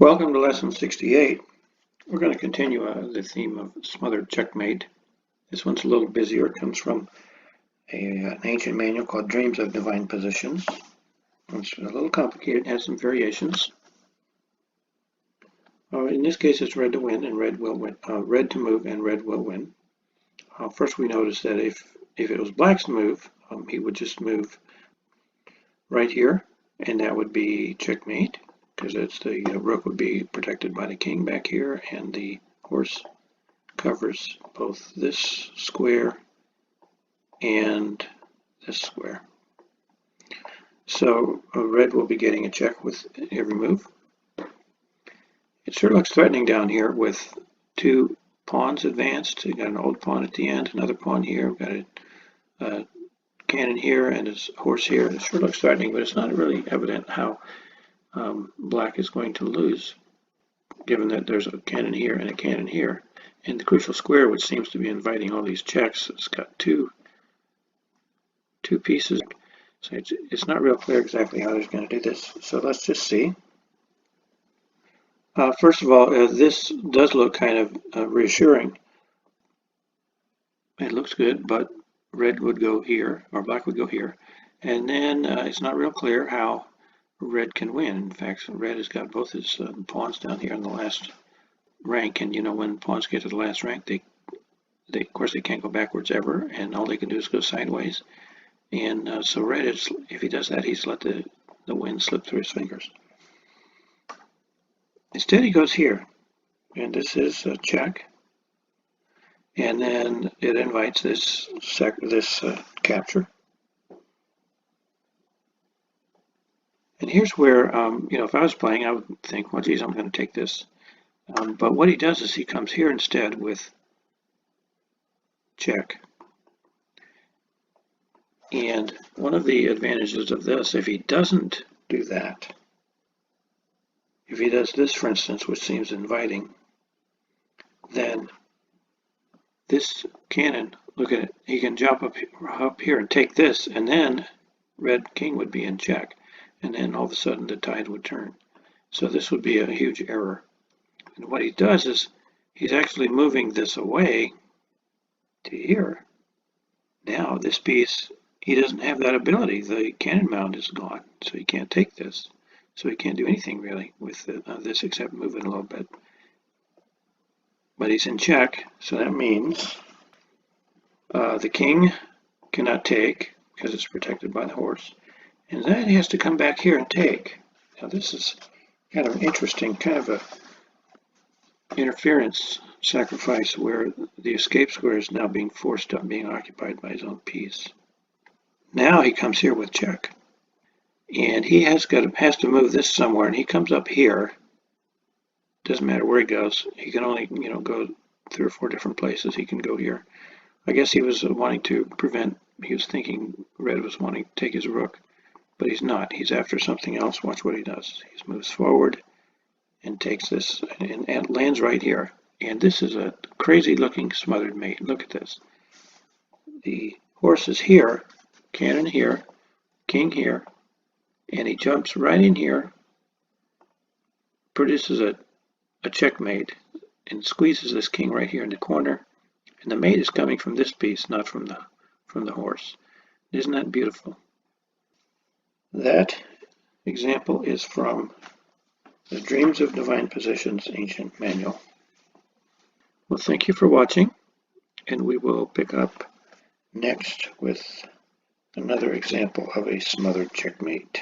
Welcome to lesson 68. We're going to continue the theme of smothered checkmate. This one's a little busier. It comes from an ancient manual called Dreams of Divine Positions. It's a little complicated, it has some variations. In this case, it's red to win and red will win. Red to move and red will win. First, we notice that if it was black's move, he would just move right here, and that would be checkmate, because it's the rook would be protected by the king back here, and the horse covers both this square and this square. So red will be getting a check with every move. It sure looks threatening down here with two pawns advanced. You've got an old pawn at the end, another pawn here. We've got a cannon here and his horse here. It sure looks threatening, but it's not really evident how black is going to lose, given that there's a cannon here and a cannon here. And the crucial square, which seems to be inviting all these checks, it's got two pieces. So it's not real clear exactly how he's going to do this. So let's just see. First of all, this does look kind of reassuring. It looks good, but red would go here, or black would go here. And then it's not real clear how red can win. In fact, red has got both his pawns down here in the last rank, and you know, when pawns get to the last rank, they of course they can't go backwards ever, and all they can do is go sideways. And so red is, if he does that, he's let the wind slip through his fingers. Instead, he goes here, and this is a check, and then it invites this capture. And here's where, you know, if I was playing, I would think, well, geez, I'm going to take this. But what he does is he comes here instead with check. And one of the advantages of this, if he doesn't do that, if he does this, for instance, which seems inviting, then this cannon, look at it, he can jump up here and take this, and then red king would be in check. And then all of a sudden the tide would turn. So this would be a huge error. And what he does is he's actually moving this away to here. Now this piece, he doesn't have that ability. The cannon mound is gone, so he can't take this. So he can't do anything really with this except move it a little bit. But he's in check, so that means the king cannot take because it's protected by the horse. And then he has to come back here and take. Now this is kind of interesting, kind of a interference sacrifice where the escape square is now being forced up, being occupied by his own piece. Now he comes here with check. And he has to move this somewhere, and he comes up here. Doesn't matter where he goes. He can only, you know, go 3 or 4 different places. He can go here. I guess he was wanting to prevent, he was thinking red was wanting to take his rook. But he's not. He's after something else. Watch what he does. He moves forward and takes this and lands right here. And this is a crazy looking smothered mate. Look at this. The horse is here, cannon here, king here, and he jumps right in here, produces a checkmate, and squeezes this king right here in the corner. And the mate is coming from this piece, not from the horse. Isn't that beautiful? That example is from the Dreams of Divine Positions ancient manual. Well, thank you for watching, and we will pick up next with another example of a smothered checkmate.